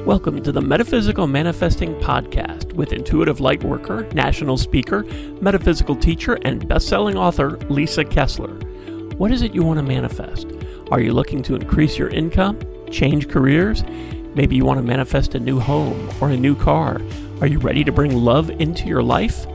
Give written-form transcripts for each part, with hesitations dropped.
Welcome to the Metaphysical Manifesting Podcast with intuitive lightworker, national speaker, metaphysical teacher, and best-selling author Lisa Kessler. What is it you want to manifest? Are you looking to increase your income, change careers? Maybe you want to manifest a new home or a new car. Are you ready to bring love into your life?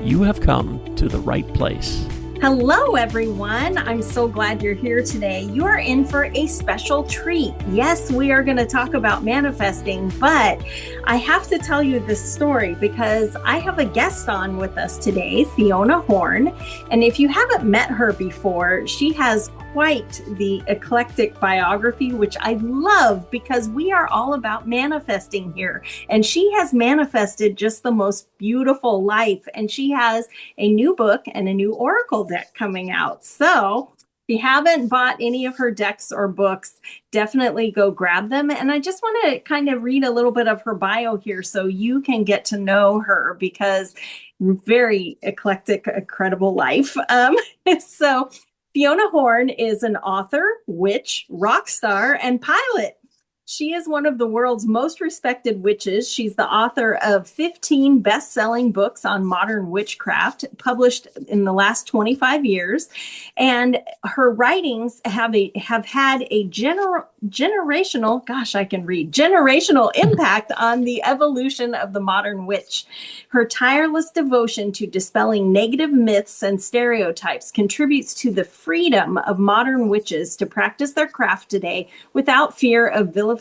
You have come to the right place. Hello, everyone. I'm so glad you're here today. You are in for a special treat. Yes, we are going to talk about manifesting, but I have to tell you this story because I have a guest on with us today, Fiona Horne. And if you haven't met her before, she has quite the eclectic biography, which I love because we are all about manifesting here. And she has manifested just the most beautiful life. And she has a new book and a new oracle deck coming out. So if you haven't bought any of her decks or books, definitely go grab them. And I just want to kind of read a little bit of her bio here so you can get to know her because very eclectic, incredible life. So Fiona Horne is an author, witch, rock star, and pilot. She is one of the world's most respected witches. She's the author of 15 best-selling books on modern witchcraft, published in the last 25 years. And her writings have had a generational impact on the evolution of the modern witch. Her tireless devotion to dispelling negative myths and stereotypes contributes to the freedom of modern witches to practice their craft today without fear of vilification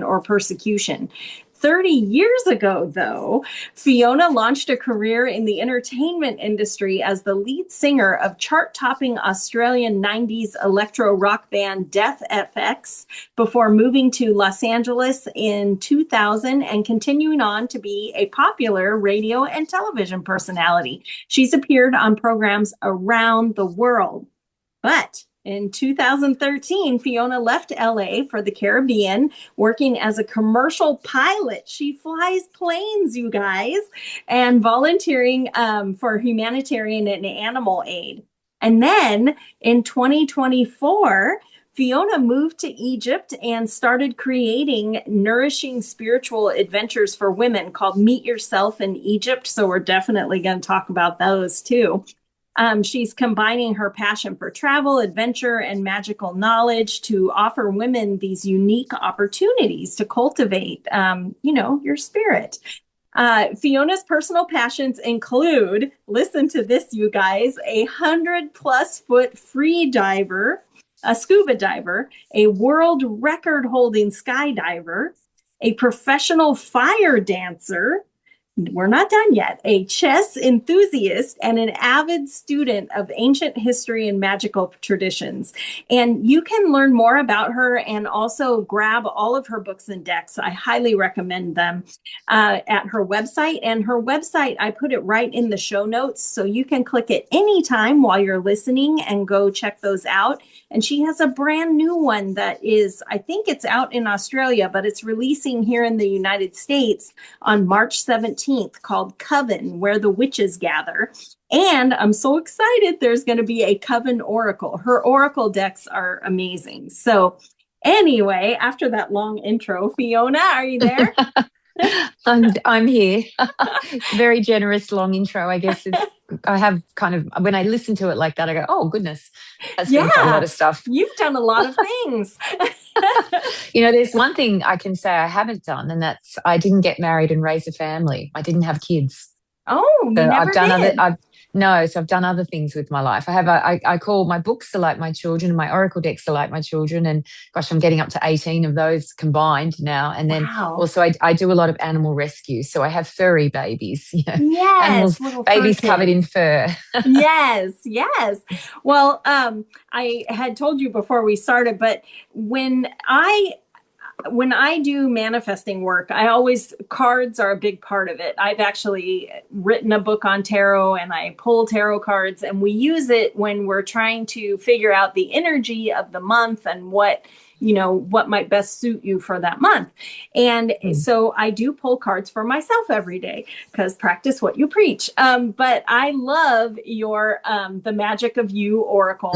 or persecution. 30 years ago, though, Fiona launched a career in the entertainment industry as the lead singer of chart-topping Australian 90s electro rock band Death FX before moving to Los Angeles in 2000 and continuing on to be a popular radio and television personality. She's appeared on programs around the world. But in 2013, Fiona left LA for the Caribbean, working as a commercial pilot. She flies planes, you guys, and volunteering for humanitarian and animal aid. And then in 2024, Fiona moved to Egypt and started creating nourishing spiritual adventures for women called Meet Yourself in Egypt. So we're definitely going to talk about those too. She's combining her passion for travel, adventure, and magical knowledge to offer women these unique opportunities to cultivate, your spirit. Fiona's personal passions include, listen to this, you guys, 100+ foot free diver, a scuba diver, a world record holding skydiver, a professional fire dancer. We're not done yet. A chess enthusiast and an avid student of ancient history and magical traditions. And you can learn more about her and also grab all of her books and decks. I highly recommend them at her website. And her website, I put it right in the show notes, so you can click it anytime while you're listening and go check those out. And she has a brand new one that is, I think it's out in Australia, but it's releasing here in the United States on March 17th called Coven, Where the Witches Gather. And I'm so excited there's going to be a Coven oracle. Her oracle decks are amazing. So anyway, after that long intro, Fiona, are you there? I'm here. Very generous long intro, I guess. I have kind of, when I listen to it like that, I go, oh, goodness, that's been a lot of stuff. You've done a lot of things. There's one thing I can say I haven't done, and that's I didn't get married and raise a family. I didn't have kids. Oh, you never did? So I've done other things with my life. I call my books are like my children, and my oracle decks are like my children. And gosh, I'm getting up to 18 of those combined now. And then also I do a lot of animal rescue. So I have furry babies. Yes, babies covered in fur. Yes. Well, I had told you before we started, but when I do manifesting work, cards are a big part of it. I've actually written a book on tarot and I pull tarot cards, and we use it when we're trying to figure out the energy of the month and what what might best suit you for that month. And so I do pull cards for myself every day, because practice what you preach. But I love your the Magic of You Oracle.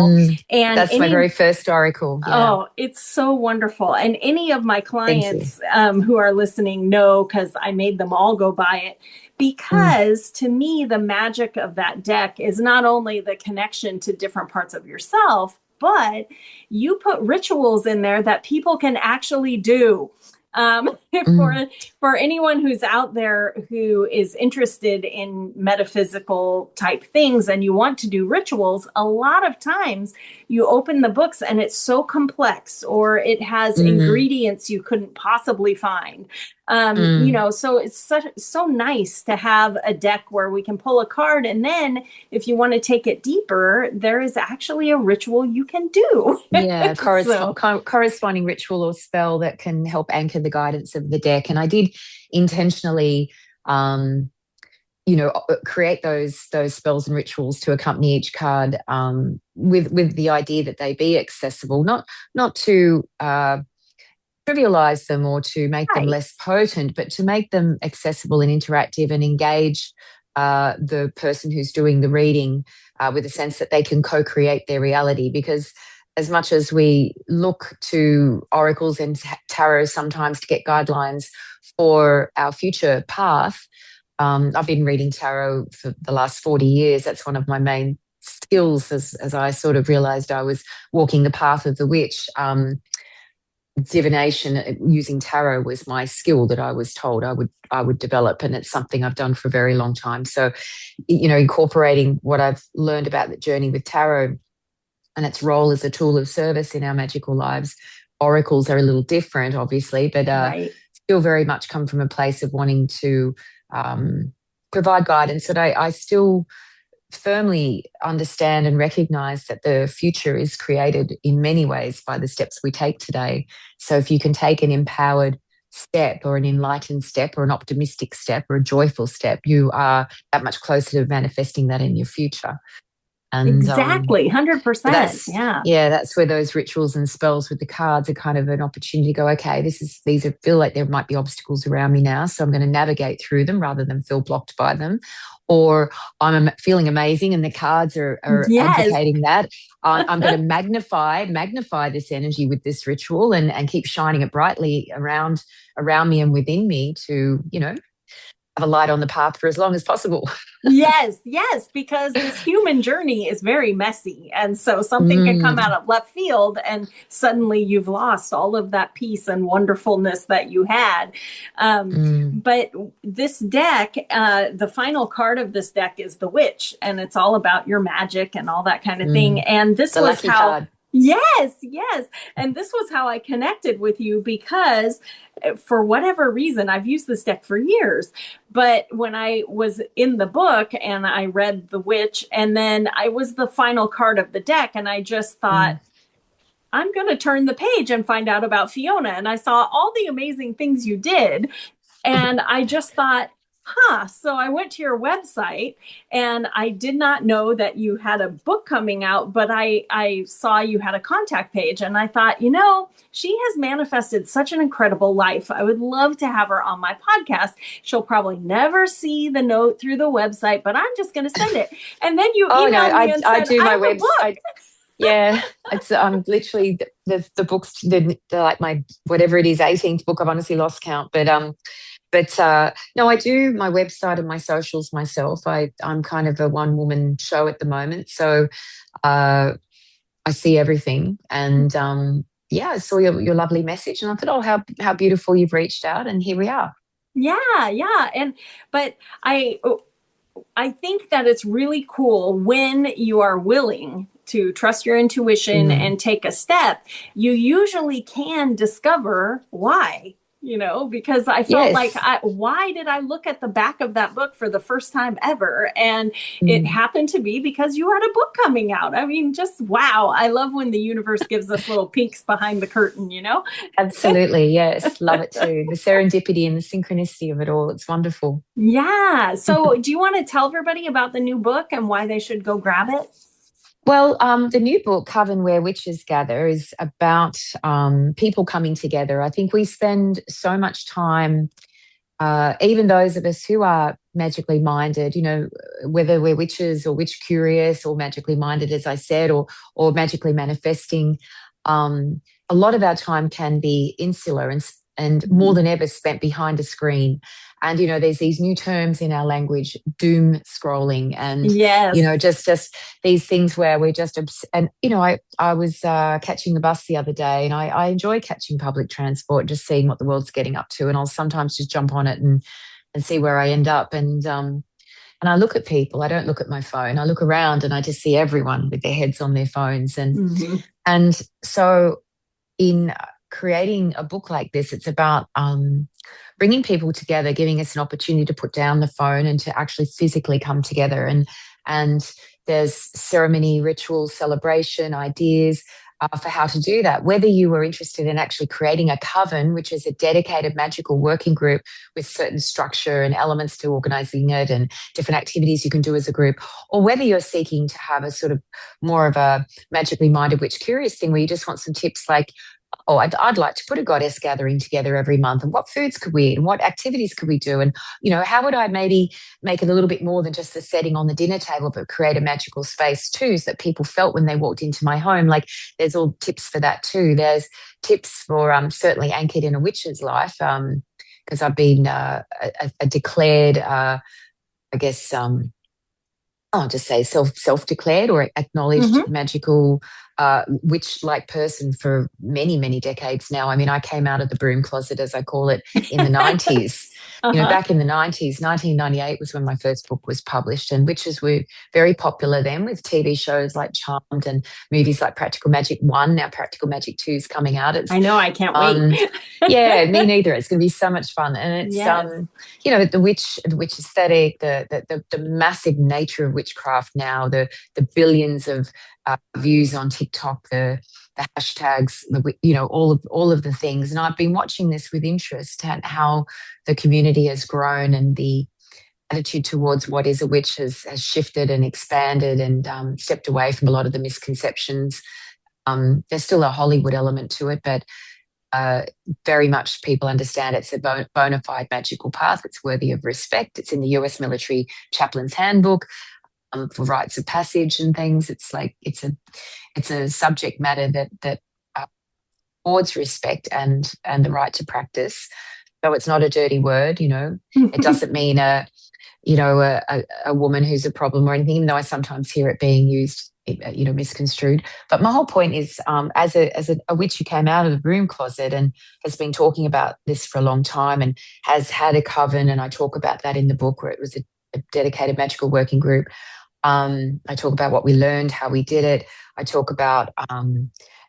And that's my very first oracle. Yeah. Oh, it's so wonderful. And any of my clients who are listening know, because I made them all go buy it. Because to me, the magic of that deck is not only the connection to different parts of yourself, but you put rituals in there that people can actually do. For anyone who's out there who is interested in metaphysical type things and you want to do rituals, a lot of times you open the books and it's so complex, or it has ingredients you couldn't possibly find. So it's so nice to have a deck where we can pull a card, and then if you want to take it deeper, there is actually a ritual you can do. Yeah, corresponding ritual or spell that can help anchor the guidance of the deck. And I did intentionally create those spells and rituals to accompany each card, with the idea that they be accessible, not to trivialize them or to make them less potent, but to make them accessible and interactive and engage the person who's doing the reading with a sense that they can co-create their reality. Because as much as we look to oracles and tarot sometimes to get guidelines for our future path, I've been reading tarot for the last 40 years. That's one of my main skills, as I sort of realized I was walking the path of the witch. Divination using tarot was my skill that I was told I would develop, and it's something I've done for a very long time. So, incorporating what I've learned about the journey with tarot and its role as a tool of service in our magical lives. Oracles are a little different, obviously, but still very much come from a place of wanting to provide guidance. That I still firmly understand and recognize that the future is created in many ways by the steps we take today. So if you can take an empowered step or an enlightened step or an optimistic step or a joyful step, you are that much closer to manifesting that in your future. And exactly, 100%. Yeah, that's where those rituals and spells with the cards are kind of an opportunity to go, okay, feel like there might be obstacles around me now, so I'm going to navigate through them rather than feel blocked by them. Or I'm feeling amazing and the cards are advocating that. I'm going to magnify this energy with this ritual and keep shining it brightly around me and within me to, have a light on the path for as long as possible. Yes, because this human journey is very messy. And so something can come out of left field and suddenly you've lost all of that peace and wonderfulness that you had. But this deck, the final card of this deck is the Witch, and it's all about your magic and all that kind of thing. And this was how... Card. Yes. And this was how I connected with you, because for whatever reason, I've used this deck for years, but when I was in the book and I read The Witch, and then I was the final card of the deck, and I just thought, I'm going to turn the page and find out about Fiona. And I saw all the amazing things you did. And I just thought, so I went to your website, and I did not know that you had a book coming out, but I saw you had a contact page, and I thought, she has manifested such an incredible life. I would love to have her on my podcast. She'll probably never see the note through the website, but I'm just going to send it. And then you emailed me and said, I do my website. Yeah, it's literally the books, like my whatever it is, 18th book. I've honestly lost count, but no, I do my website and my socials myself. I'm kind of a one-woman show at the moment, so I see everything. And I saw your lovely message, and I thought, how beautiful you've reached out, and here we are. Yeah, but I think that it's really cool when you are willing to trust your intuition and take a step. You usually can discover why. Because I felt like, why did I look at the back of that book for the first time ever? And it happened to be because you had a book coming out. I mean, just wow. I love when the universe gives us little peeks behind the curtain, Absolutely. Yes. Love it too. The serendipity and the synchronicity of it all. It's wonderful. Yeah. So do you want to tell everybody about the new book and why they should go grab it? Well, the new book, Coven, Where Witches Gather, is about people coming together. I think we spend so much time, even those of us who are magically minded, whether we're witches or witch curious or magically minded, as I said, or magically manifesting, a lot of our time can be insular and more than ever spent behind a screen. And, there's these new terms in our language, doom scrolling and, Yes. just these things where we're just, and, I was catching the bus the other day, and I enjoy catching public transport, just seeing what the world's getting up to. And I'll sometimes just jump on it and see where I end up. And I look at people, I don't look at my phone. I look around and I just see everyone with their heads on their phones. And so in creating a book like this, it's about bringing people together, giving us an opportunity to put down the phone and to actually physically come together. And there's ceremony, ritual, celebration, ideas for how to do that. Whether you were interested in actually creating a coven, which is a dedicated magical working group with certain structure and elements to organizing it and different activities you can do as a group, or whether you're seeking to have a sort of more of a magically minded witch curious thing where you just want some tips like, oh, I'd like to put a goddess gathering together every month, and what foods could we eat and what activities could we do? And, how would I maybe make it a little bit more than just the setting on the dinner table, but create a magical space too, so that people felt when they walked into my home, like there's all tips for that too. There's tips for certainly anchored in a witch's life, because I've been a declared, I guess, I'll just say self-declared or acknowledged magical witch-like person for many, many decades now. I mean, I came out of the broom closet, as I call it, in the 90s. Back in the 90s, 1998 was when my first book was published, and witches were very popular then with TV shows like Charmed and movies like Practical Magic 1. Now Practical Magic 2 is coming out. I know, I can't wait. Yeah, me neither. It's going to be so much fun. And it's, the witch aesthetic, the massive nature of witchcraft now, the billions of views on TikTok, the hashtags, all of the things. And I've been watching this with interest at how the community has grown and the attitude towards what is a witch has shifted and expanded and stepped away from a lot of the misconceptions. There's still a Hollywood element to it, but very much people understand it's a bona fide magical path. It's worthy of respect. It's in the US Military Chaplain's Handbook for rites of passage and things. It's like it's a subject matter that affords respect and the right to practice. So it's not a dirty word, It doesn't mean a woman who's a problem or anything, even though I sometimes hear it being used, misconstrued. But my whole point is, as a witch who came out of the broom closet and has been talking about this for a long time and has had a coven, and I talk about that in the book where it was a dedicated magical working group. I talk about what we learned, how we did it. I talk about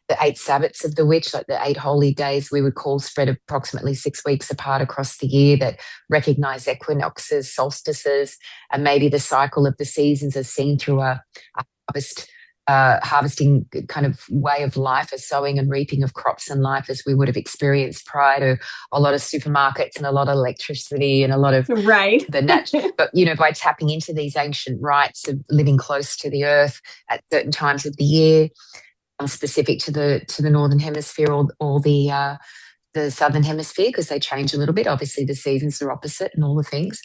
the 8 Sabbats of the witch, like the 8 holy days we would call, spread approximately 6 weeks apart across the year, that recognize equinoxes, solstices, and maybe the cycle of the seasons as seen through a harvesting kind of way of life, a sowing and reaping of crops in life as we would have experienced prior to a lot of supermarkets and a lot of electricity and a lot of the natural. But by tapping into these ancient rites of living close to the earth at certain times of the year, specific to the northern hemisphere or the southern hemisphere, because they change a little bit. Obviously, the seasons are opposite and all the things.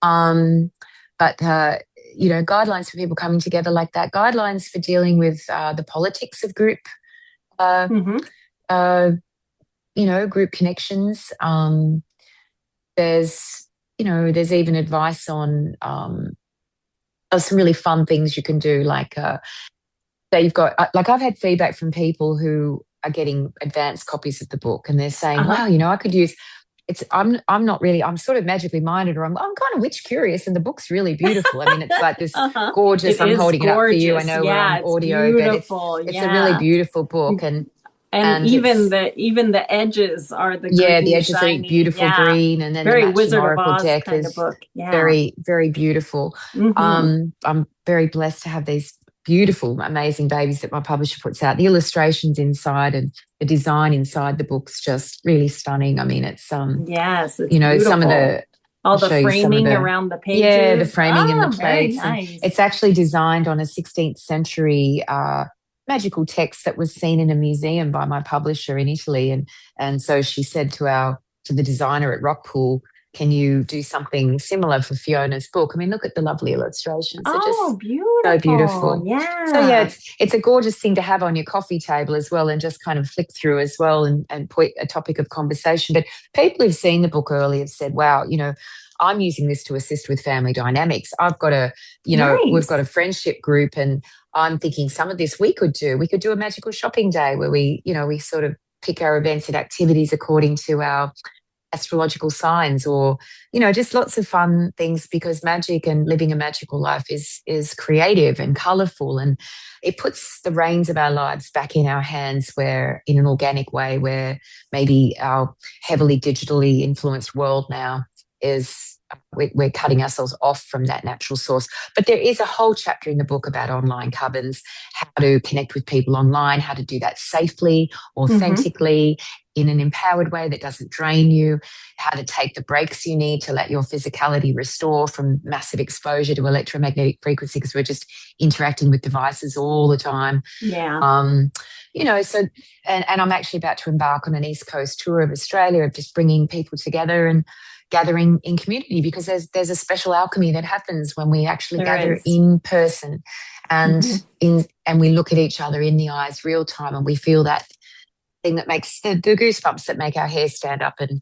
But guidelines for people coming together like that, guidelines for dealing with the politics of group, group connections. There's even advice on some really fun things you can do, like that you've got. Like I've had feedback from people who are getting advanced copies of the book, and they're saying, "Wow, I could use." I'm not really, I'm sort of magically minded, or I'm kind of witch curious, and the book's really beautiful. I mean, it's like this gorgeous. I'm holding it up for you. I know we're on audio, beautiful. But it's a really beautiful book, and even the edges are the green, the edges shiny, are beautiful green, and then very the Wizard of Oracle Oz deck kind is of book. very, very beautiful. I'm very blessed to have these beautiful, amazing babies that my publisher puts out. The illustrations inside and the design inside the book's just really stunning. I mean, it's yes, it's beautiful. Some of All the framing around the pages. Yeah, the framing and the plates. Very nice. It's actually designed on a 16th century magical text that was seen in a museum by my publisher in Italy. And so she said to the designer at Rockpool, can you do something similar for Fiona's book? I mean, look at the lovely illustrations. They're just beautiful. So beautiful. Yeah. So yeah, it's a gorgeous thing to have on your coffee table as well, and just kind of flick through as well and point a topic of conversation. But people who've seen the book early have said, wow, I'm using this to assist with family dynamics. I've got we've got a friendship group, and I'm thinking some of this we could do. We could do a magical shopping day where we sort of pick our events and activities according to our astrological signs, or just lots of fun things, because magic and living a magical life is creative and colorful, and it puts the reins of our lives back in our hands, where in an organic way, where maybe our heavily digitally influenced world now is we're cutting ourselves off from that natural source. But there is a whole chapter in the book about online covens, how to connect with people online, how to do that safely, authentically, in an empowered way that doesn't drain you, how to take the breaks you need to let your physicality restore from massive exposure to electromagnetic frequency, because we're just interacting with devices all the time. Yeah. So, and I'm actually about to embark on an East Coast tour of Australia, of just bringing people together and gathering in community, because there's a special alchemy that happens when we actually gather in person, and we look at each other in the eyes real time, and we feel that thing that makes the goosebumps that make our hair stand up. And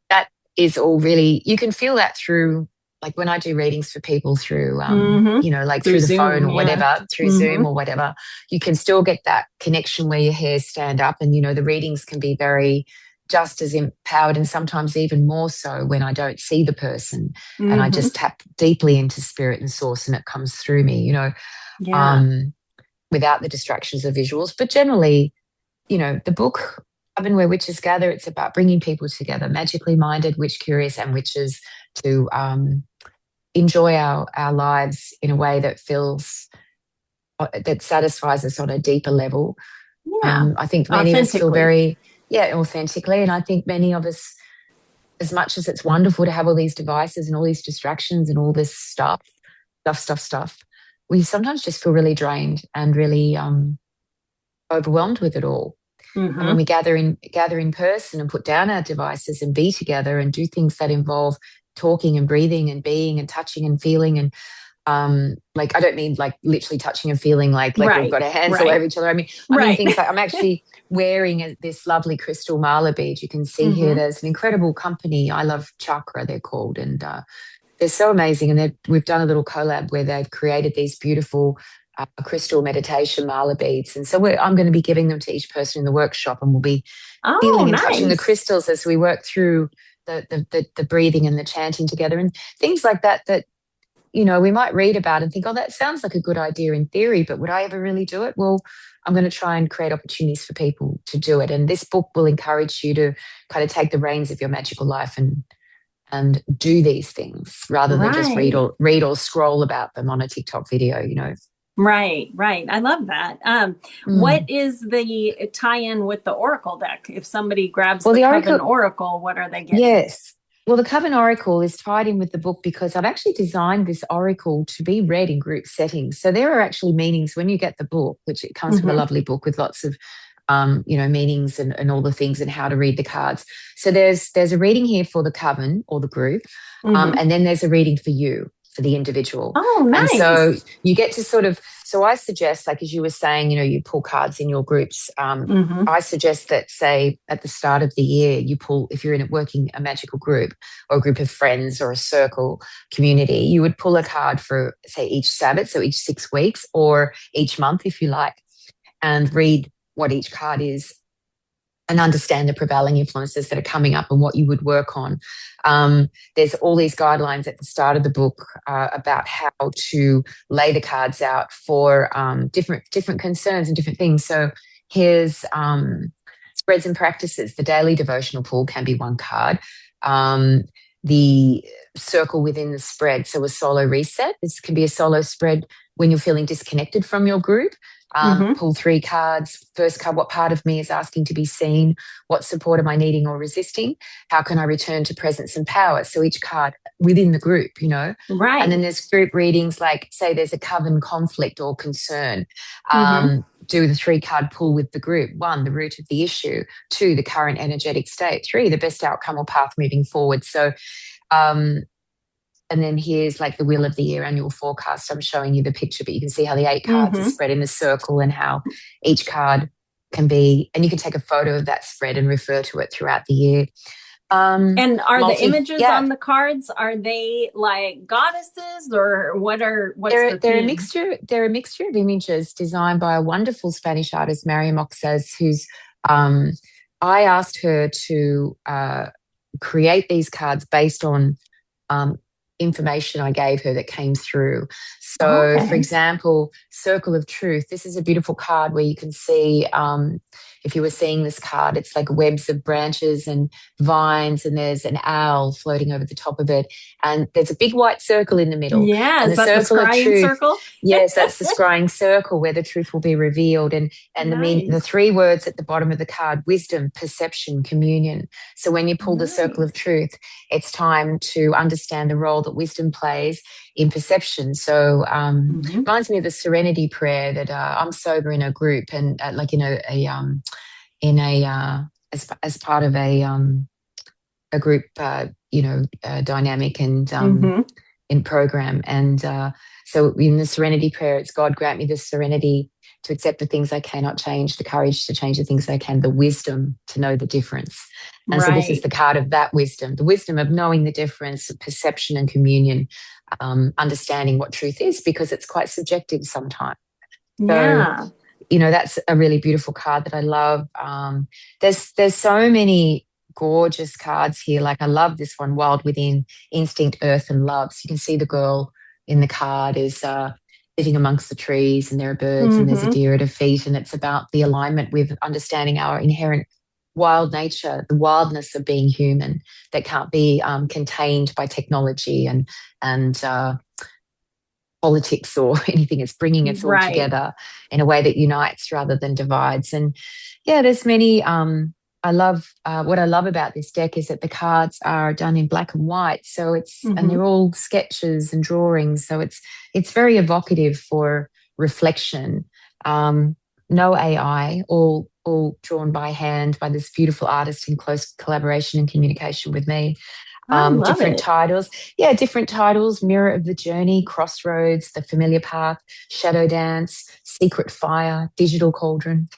that is all really, you can feel that through, like when I do readings for people through like through the Zoom, phone or whatever, through Zoom or whatever, you can still get that connection where your hairs stand up. And the readings can be very just as empowered, and sometimes even more so when I don't see the person and I just tap deeply into spirit and source, and it comes through me, without the distractions of visuals. But generally, the book, Coven, Where Witches Gather, it's about bringing people together, magically minded, witch curious, and witches, to enjoy our lives in a way that that satisfies us on a deeper level. Yeah. I think many of us feel very, authentically. And I think many of us, as much as it's wonderful to have all these devices and all these distractions and all this stuff, we sometimes just feel really drained and really overwhelmed with it all. And when we gather in person and put down our devices and be together and do things that involve talking and breathing and being and touching and feeling, and I don't mean like literally touching and feeling like we've got our hands all over each other. I mean things like, I'm actually wearing this lovely crystal mala bead. You can see here, there's an incredible company, I Love Chakra, they're called, and they're so amazing. And we've done a little collab where they've created these beautiful crystal meditation mala beads. And so I'm going to be giving them to each person in the workshop, and we'll be feeling and touching the crystals as we work through the breathing and the chanting together, and things like that we might read about and think, oh, that sounds like a good idea in theory, but would I ever really do it? Well, I'm going to try and create opportunities for people to do it. And this book will encourage you to kind of take the reins of your magical life and do these things, rather than just read or scroll about them on a TikTok video, Right. I love that. What is the tie-in with the Oracle deck? If somebody grabs the Coven Oracle, what are they getting? Yes. Well, the Coven Oracle is tied in with the book because I've actually designed this oracle to be read in group settings. So there are actually meanings when you get the book, which it comes with a lovely book with lots of meanings and all the things and how to read the cards. So there's a reading here for the Coven or the group, and then there's a reading for you, for the individual. Oh, nice. And so you get to so I suggest, like as you were saying, you pull cards in your groups. I suggest that, say, at the start of the year, you pull, if you're working a magical group or a group of friends or a circle community, you would pull a card for, say, each Sabbath, so each 6 weeks, or each month if you like, and read what each card is and understand the prevailing influences that are coming up and what you would work on. There's all these guidelines at the start of the book about how to lay the cards out for different concerns and different things. So here's spreads and practices. The daily devotional pool can be one card. The circle within the spread, so a solo reset. This can be a solo spread when you're feeling disconnected from your group. Pull 3 cards. First card, what part of me is asking to be seen? What support am I needing or resisting? How can I return to presence and power? So each card within the group, Right. And then there's group readings, like say there's a coven conflict or concern. Do the 3-card pull with the group. 1, the root of the issue. 2, the current energetic state. 3, the best outcome or path moving forward. So, and then here's like the Wheel of the Year annual forecast. I'm showing you the picture, but you can see how the 8 cards are spread in a circle and how each card can be, and you can take a photo of that spread and refer to it throughout the year. And are the images on the cards, are they like goddesses, or what's the theme? They're a mixture of images designed by a wonderful Spanish artist, Mariam Oxes, who's I asked her to create these cards based on information I gave her that came through. So, for example, Circle of Truth. This is a beautiful card where you can see, if you were seeing this card, it's like webs of branches and vines, and there's an owl floating over the top of it. And there's a big white circle in the middle. Yeah, and is that the scrying circle? Yes, that's the scrying circle where the truth will be revealed. And the 3 words at the bottom of the card: wisdom, perception, communion. So when you pull the Circle of Truth, it's time to understand the role that wisdom plays in perception. So reminds me of the serenity prayer that I'm sober in a group, and like as part of a group dynamic and in program. And so in the serenity prayer, it's God grant me the serenity to accept the things I cannot change, the courage to change the things I can, the wisdom to know the difference. And so this is the card of that wisdom, the wisdom of knowing the difference of perception and communion, understanding what truth is, because it's quite subjective sometimes. Yeah. So, that's a really beautiful card that I love. There's so many gorgeous cards here. Like I love this one, Wild Within, Instinct, Earth and Love. So you can see the girl in the card is sitting amongst the trees, and there are birds and there's a deer at her feet, and it's about the alignment with understanding our inherent wild nature, the wildness of being human that can't be contained by technology and politics or anything. It's bringing us all together in a way that unites rather than divides. And there's many I love what I love about this deck is that the cards are done in black and white, so it's and they're all sketches and drawings, so it's very evocative for reflection. No AI, all drawn by hand by this beautiful artist in close collaboration and communication with me. Different titles. Yeah, different titles: Mirror of the Journey, Crossroads, The Familiar Path, Shadow Dance, Secret Fire, Digital Cauldron,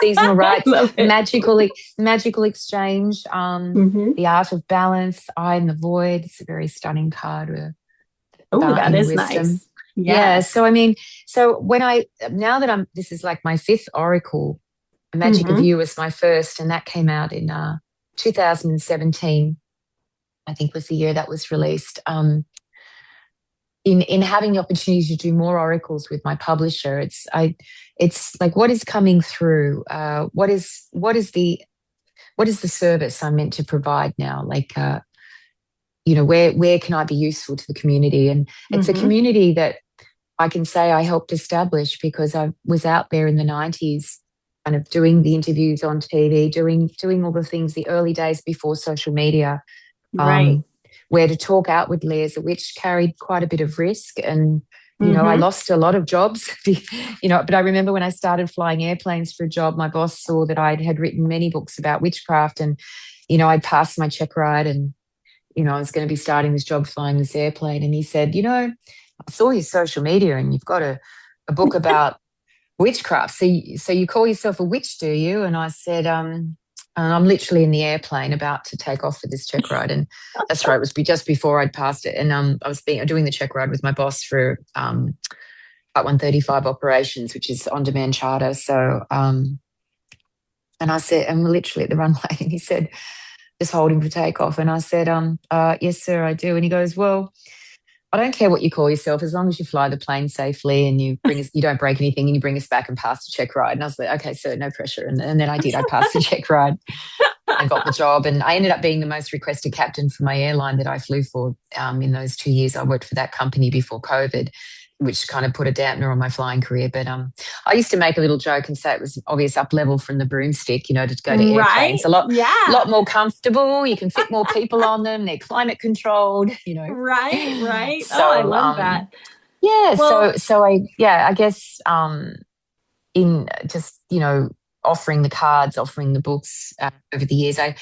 Seasonal Rites, Magical Exchange, The Art of Balance, Eye in the Void. It's a very stunning card. Oh, that is nice. Yeah. So this is like my 5th oracle. Magic of You was my first, and that came out in 2017. I think was the year that was released. In having the opportunity to do more oracles with my publisher, it's like, what is coming through? What is the service I'm meant to provide now? Like, where can I be useful to the community? And it's a community that I can say I helped establish because I was out there in the 90s, kind of doing the interviews on TV, doing all the things, the early days before social media. Where to talk outwardly as a witch carried quite a bit of risk, and I lost a lot of jobs. But I remember when I started flying airplanes for a job, my boss saw that I had written many books about witchcraft, and I'd passed my check ride, and I was going to be starting this job flying this airplane, and he said, I saw your social media, and you've got a book about witchcraft. So you call yourself a witch, do you? And I said, and I'm literally in the airplane about to take off for this check ride. And that's right, it was just before I'd passed it. And I was doing the check ride with my boss for Part 135 operations, which is on-demand charter. So, and I said, I'm literally at the runway, and he said, just holding for takeoff. And I said, yes, sir, I do. And he goes, well, I don't care what you call yourself, as long as you fly the plane safely and you don't break anything, and you bring us back and pass the check ride. And I was like, okay, sir, no pressure. And then I did. I passed the check ride and got the job. And I ended up being the most requested captain for my airline that I flew for in those 2 years I worked for that company before COVID. which kind of put a dampener on my flying career. But I used to make a little joke and say it was obvious up level from the broomstick, to go to airplanes. A lot more comfortable. You can fit more people on them. They're climate controlled, Right. So, I love that. Yeah. Well, I guess in just, offering the cards, offering the books over the years, it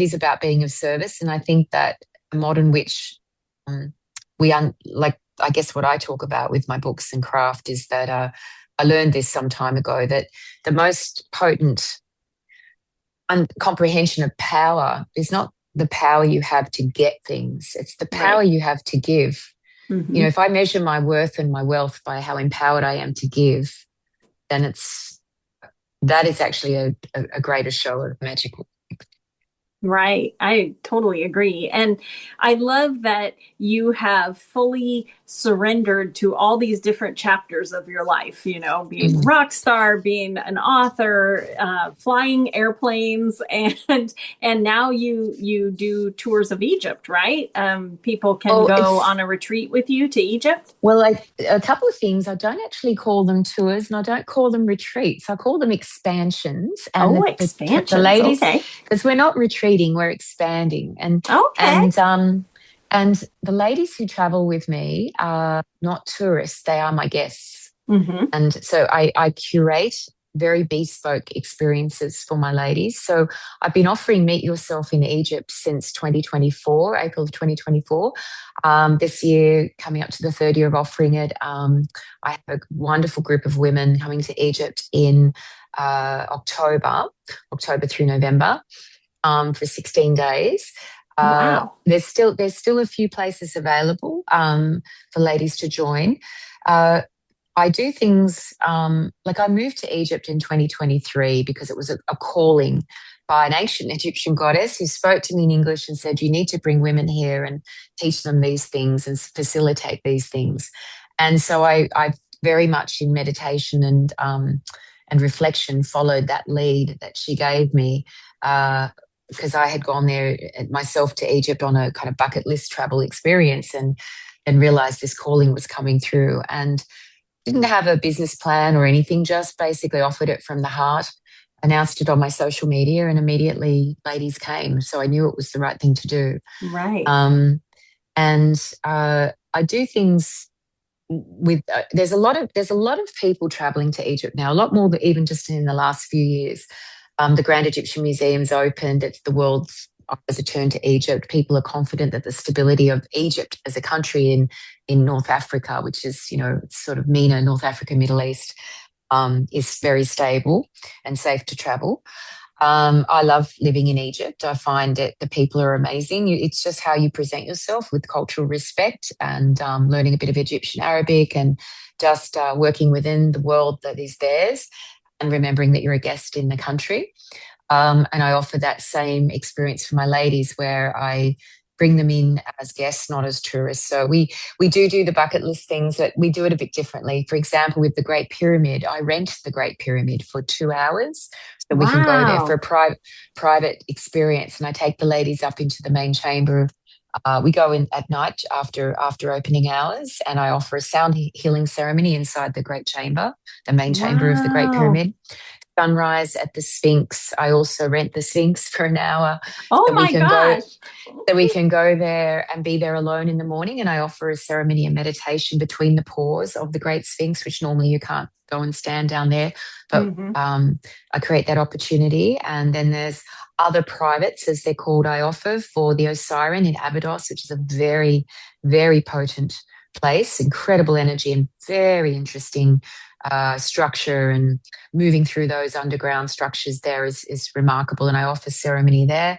is about being of service. And I think that a modern witch, I guess what I talk about with my books and craft is that I learned this some time ago, that the most potent comprehension of power is not the power you have to get things, it's the power you have to give. Mm-hmm. If I measure my worth and my wealth by how empowered I am to give, then that is actually a greater show of magical. Right. I totally agree. And I love that you have fully surrendered to all these different chapters of your life, being a rock star, being an author, flying airplanes, and now you do tours of Egypt, right? People can go on a retreat with you to Egypt. Well, a couple of things. I don't actually call them tours, and I don't call them retreats. I call them expansions. And expansions. The ladies, okay. Because we're not retreating, we're expanding. And the ladies who travel with me are not tourists; they are my guests. Mm-hmm. And so I curate very bespoke experiences for my ladies. So I've been offering Meet Yourself in Egypt since 2024, April of 2024. This year, coming up to the third year of offering it, I have a wonderful group of women coming to Egypt in October through November for 16 days. Wow. There's still a few places available for ladies to join. I do things like I moved to Egypt in 2023 because it was a calling by an ancient Egyptian goddess who spoke to me in English and said, you need to bring women here and teach them these things and facilitate these things. And so I very much in meditation and reflection followed that lead that she gave me because I had gone there myself to Egypt on a kind of bucket list travel experience and realized this calling was coming through, and didn't have a business plan or anything, just basically offered it from the heart, announced it on my social media, and immediately ladies came. So I knew it was the right thing to do. Right. I do things with there's a lot of people traveling to Egypt now, a lot more than even just in the last few years. The Grand Egyptian Museum's opened. It's the world's as a turn to Egypt. People are confident that the stability of Egypt as a country in North Africa, which is, sort of MENA, North Africa, Middle East, is very stable and safe to travel. I love living in Egypt. I find the people are amazing. It's just how you present yourself with cultural respect and learning a bit of Egyptian Arabic and just working within the world that is theirs and remembering that you're a guest in the country. And I offer that same experience for my ladies where I bring them in as guests, not as tourists. So we do the bucket list things, but we do it a bit differently. For example, with the Great Pyramid, I rent the Great Pyramid for 2 hours. So we can go there for a private experience. And I take the ladies up into the main chamber. We go in at night after opening hours, and I offer a sound healing ceremony inside the Great Chamber, the main chamber of the Great Pyramid. Sunrise at the Sphinx. I also rent the Sphinx for an hour. Oh my gosh. So we can go there and be there alone in the morning, and I offer a ceremony and meditation between the paws of the Great Sphinx, which normally you can't go and stand down there. But I create that opportunity. And then there's other privates, as they're called, I offer for the Osiris in Abydos, which is a very, very potent place, incredible energy and very interesting structure, and moving through those underground structures there is remarkable. And I offer ceremony there.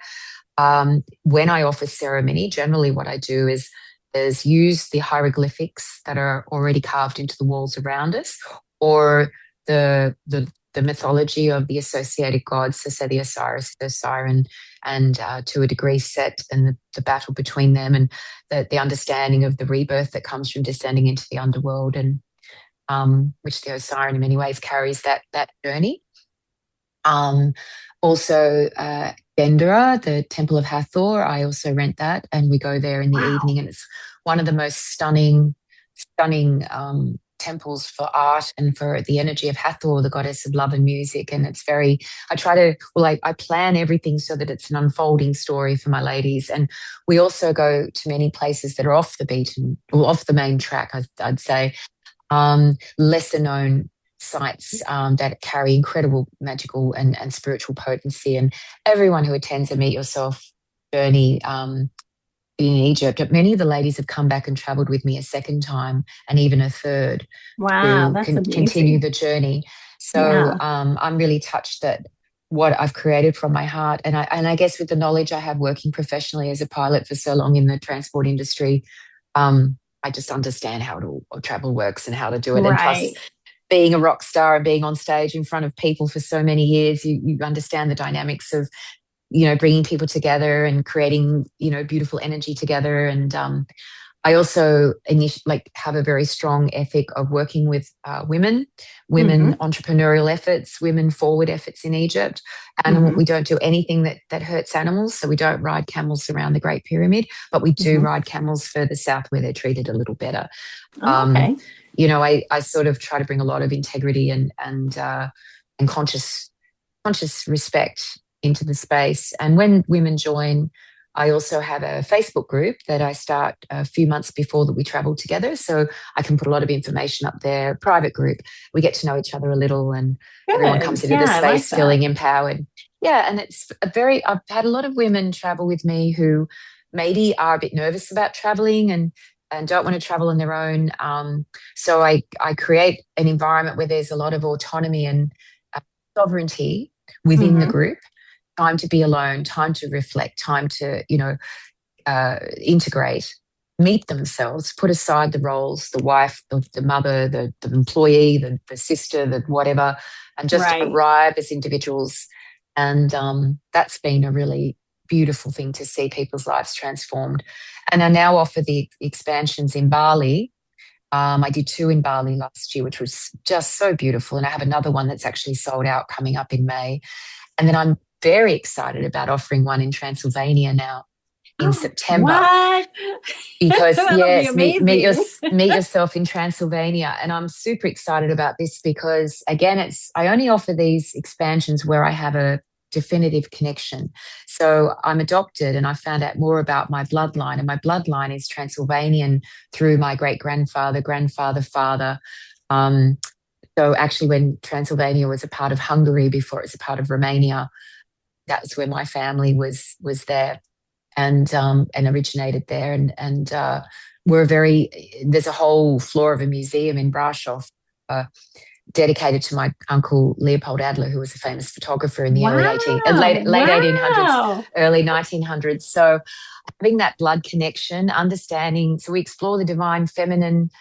When I offer ceremony, generally what I do is use the hieroglyphics that are already carved into the walls around us, or the mythology of the associated gods, so say the Osiris, the Siren, and to a degree Set, and the battle between them, and the understanding of the rebirth that comes from descending into the underworld, and which the Osiris in many ways carries that journey. Also Dendera, the Temple of Hathor. I also rent that, and we go there in the Wow. evening, and it's one of the most stunning temples for art and for the energy of Hathor, the goddess of love and music. And it's very, I plan everything so that it's an unfolding story for my ladies. And we also go to many places that are off the main track, I'd say, lesser known sites that carry incredible magical and spiritual potency. And everyone who attends a Meet Yourself journey in Egypt, many of the ladies have come back and traveled with me a second time and even a third Wow, to continue the journey. So I'm really touched that what I've created from my heart, and I guess with the knowledge I have working professionally as a pilot for so long in the transport industry, I just understand how travel works and how to do it. And plus, being a rock star and being on stage in front of people for so many years, you understand the dynamics of, bringing people together and creating, beautiful energy together. And I also have a very strong ethic of working with women entrepreneurial efforts, women forward efforts in Egypt. And we don't do anything that hurts animals. So we don't ride camels around the Great Pyramid, but we do ride camels further south where they're treated a little better. Okay. I sort of try to bring a lot of integrity and conscious respect into the space. And when women join, I also have a Facebook group that I start a few months before that we travel together. So I can put a lot of information up there, private group. We get to know each other a little, and everyone comes into the space feeling empowered. Yeah, and I've had a lot of women travel with me who maybe are a bit nervous about traveling and don't want to travel on their own. So I create an environment where there's a lot of autonomy and sovereignty within the group. Time to be alone, time to reflect, time to, integrate, meet themselves, put aside the roles, the wife, the mother, the employee, the sister, the whatever, and just arrive as individuals. And that's been a really beautiful thing to see people's lives transformed. And I now offer the expansions in Bali. I did 2 in Bali last year, which was just so beautiful. And I have another one that's actually sold out coming up in May. And then I'm very excited about offering one in Transylvania now in September. What? Because yes, meet yourself in Transylvania. And I'm super excited about this because, again, I only offer these expansions where I have a definitive connection. So I'm adopted, and I found out more about my bloodline, and my bloodline is Transylvanian through my great-grandfather, father. So actually, when Transylvania was a part of Hungary before it was a part of Romania, that's where my family was there and originated there. And there's a whole floor of a museum in Brasov dedicated to my uncle Leopold Adler, who was a famous photographer in the late 1800s, early 1900s. So having that blood connection, understanding, so we explore the divine feminine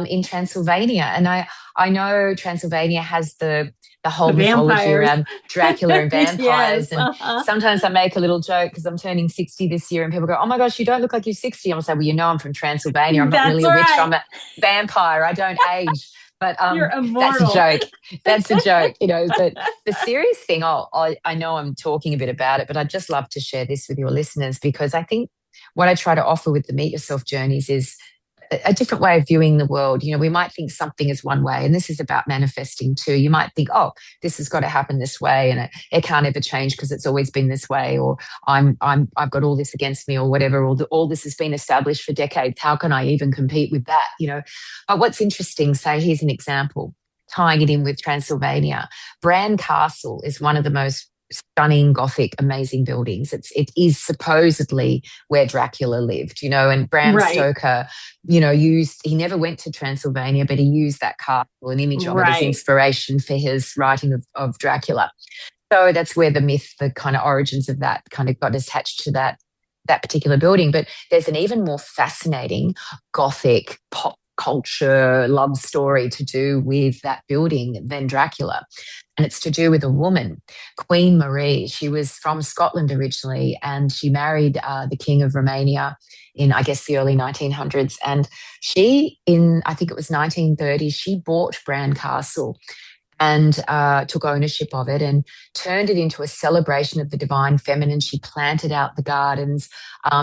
in Transylvania. And I know Transylvania has the whole mythology around Dracula and vampires. And sometimes I make a little joke because I'm turning 60 this year, and people go, "Oh my gosh, you don't look like you're 60." I'm say, "Well, I'm from Transylvania. I'm not really a witch. I'm a vampire. I don't age." But that's a joke. That's a joke, But the serious thing, I know I'm talking a bit about it, but I'd just love to share this with your listeners, because I think what I try to offer with the Meet Yourself journeys is a different way of viewing the world. We might think something is one way, and this is about manifesting too. You might think, "Oh, this has got to happen this way, and it can't ever change because it's always been this way," or I've got all this against me, or whatever, or all this has been established for decades. How can I even compete with that? But what's interesting, say, here's an example, tying it in with Transylvania. Bran Castle is one of the most stunning Gothic, amazing buildings. It is supposedly where Dracula lived, and Bram Stoker, he never went to Transylvania, but he used that castle, an image of it, as inspiration for his writing of Dracula. So that's where the myth, the kind of origins of that kind of got attached to that particular building. But there's an even more fascinating Gothic pop culture love story to do with that building than Dracula. And it's to do with a woman, Queen Marie. She was from Scotland originally, and she married the King of Romania in, I guess, the early 1900s. And she, I think it was 1930, she bought Bran Castle. and took ownership of it and turned it into a celebration of the divine feminine. She planted out the gardens.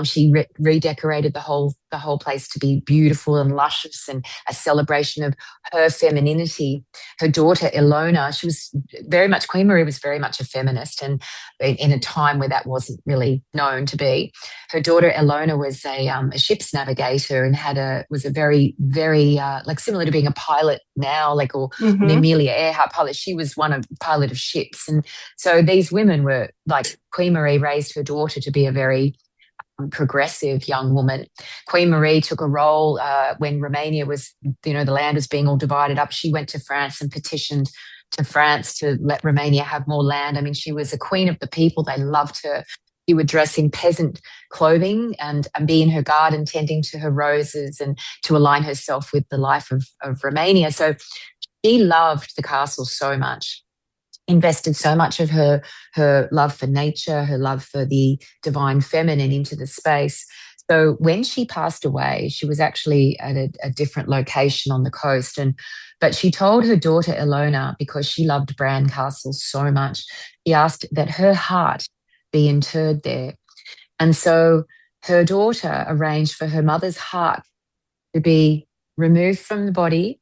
She redecorated the whole place to be beautiful and luscious and a celebration of her femininity. Her daughter, Ilona, she was very much, Queen Marie was very much a feminist, and in a time where that wasn't really known to be. Her daughter, Ilona, was a ship's navigator and was a very, very, like similar to being a pilot now, like, or an Amelia Earhart pilot. She was pilot of ships. And so these women were like, Queen Marie raised her daughter to be a very progressive young woman. Queen Marie took a role when Romania was, the land was being all divided up. She went to France and petitioned to France to let Romania have more land. I mean, she was a queen of the people. They loved her. She would dress in peasant clothing and be in her garden tending to her roses and to align herself with the life of Romania. So she loved the castle so much, invested so much of her love for nature, her love for the divine feminine into the space. So when she passed away, she was actually at a different location on the coast. But she told her daughter, Ilona, because she loved Bran Castle so much, she asked that her heart be interred there. And so her daughter arranged for her mother's heart to be removed from the body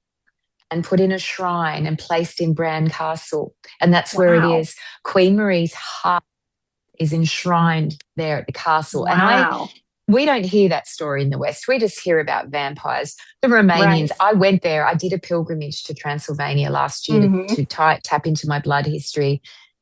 and put in a shrine and placed in Bran Castle. And that's where it is. Queen Marie's heart is enshrined there at the castle. Wow. And we don't hear that story in the West. We just hear about vampires. The Romanians, I went there. I did a pilgrimage to Transylvania last year to tap into my blood history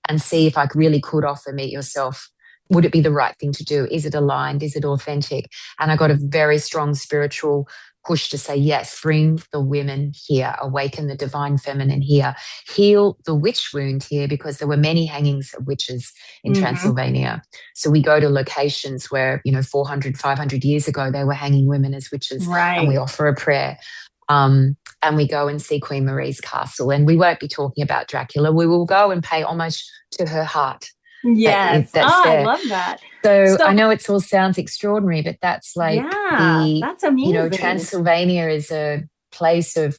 and see if I really could offer Meet Yourself. Would it be the right thing to do? Is it aligned? Is it authentic? And I got a very strong spiritual push to say, yes, bring the women here, awaken the divine feminine here, heal the witch wound here, because there were many hangings of witches in Transylvania. So we go to locations where, 400, 500 years ago, they were hanging women as witches, and we offer a prayer. And we go and see Queen Marie's castle, and we won't be talking about Dracula. We will go and pay homage to her heart. Yes. I love that. So I know it all sounds extraordinary, but that's like that's amazing. Transylvania is a place of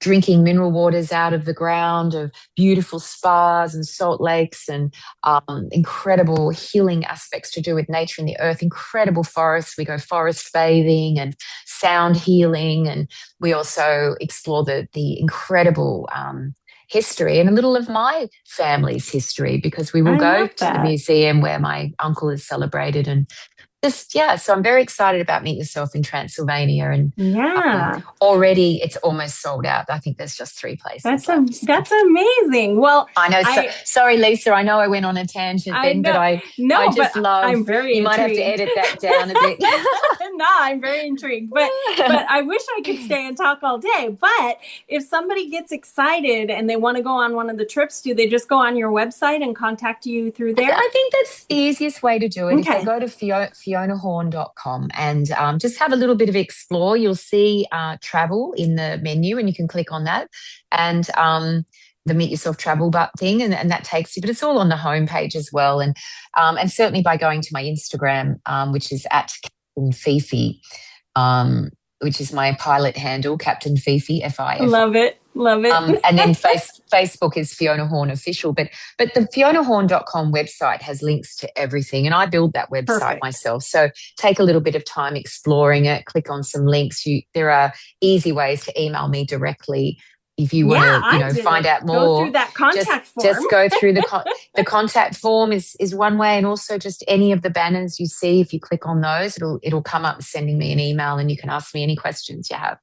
drinking mineral waters out of the ground, of beautiful spas and salt lakes and incredible healing aspects to do with nature and the earth, incredible forests. We go forest bathing and sound healing, and we also explore the incredible history and a little of my family's history, because we will go to the museum where my uncle is celebrated, and so I'm very excited about Meet Yourself in Transylvania, and already it's almost sold out. I think there's just 3 places. That's amazing. Well, I know. Sorry, Lisa. I know I went on a tangent then, but I just love. I'm very You intrigued. might have to edit that down a bit. No, I'm very intrigued, but I wish I could stay and talk all day. But if somebody gets excited and they want to go on one of the trips, do they just go on your website and contact you through there? I think that's the easiest way to do it. Okay. If they go to FionaHorne.com and just have a little bit of explore, you'll see travel in the menu, and you can click on that, and the Meet Yourself travel thing, and that takes you. But it's all on the homepage as well, and certainly by going to my Instagram, which is at Captain Fifi, which is my pilot handle, Captain Fifi, FIF. Love it. And then Facebook is Fiona Horne Official. But the FionaHorne.com website has links to everything, and I build that website myself. So take a little bit of time exploring it, click on some links. There are easy ways to email me directly if you want to, find out more. Go through that contact form. Just go through the contact form is one way, and also just any of the banners you see. If you click on those, it'll come up sending me an email, and you can ask me any questions you have.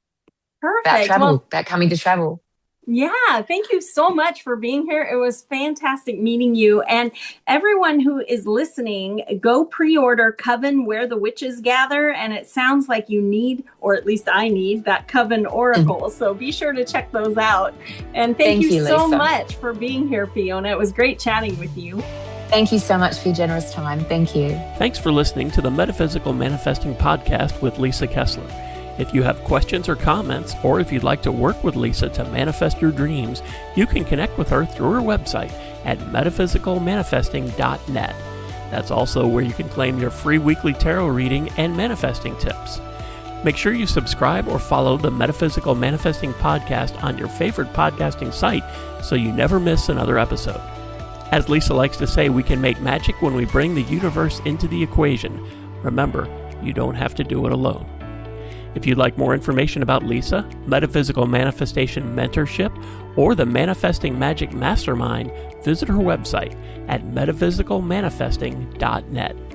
Perfect. About travel, about coming to travel. Yeah, thank you so much for being here. It was fantastic meeting you. And everyone who is listening, go pre-order Coven, Where the Witches Gather. And it sounds like you need, or at least I need, that Coven Oracle. So be sure to check those out. And thank you so much for being here, Fiona. It was great chatting with you. Thank you so much for your generous time. Thank you. Thanks for listening to the Metaphysical Manifesting Podcast with Lisa Kessler. If you have questions or comments, or if you'd like to work with Lisa to manifest your dreams, you can connect with her through her website at metaphysicalmanifesting.net. That's also where you can claim your free weekly tarot reading and manifesting tips. Make sure you subscribe or follow the Metaphysical Manifesting Podcast on your favorite podcasting site so you never miss another episode. As Lisa likes to say, we can make magic when we bring the universe into the equation. Remember, you don't have to do it alone. If you'd like more information about Lisa, Metaphysical Manifestation Mentorship, or the Manifesting Magic Mastermind, visit her website at metaphysicalmanifesting.net.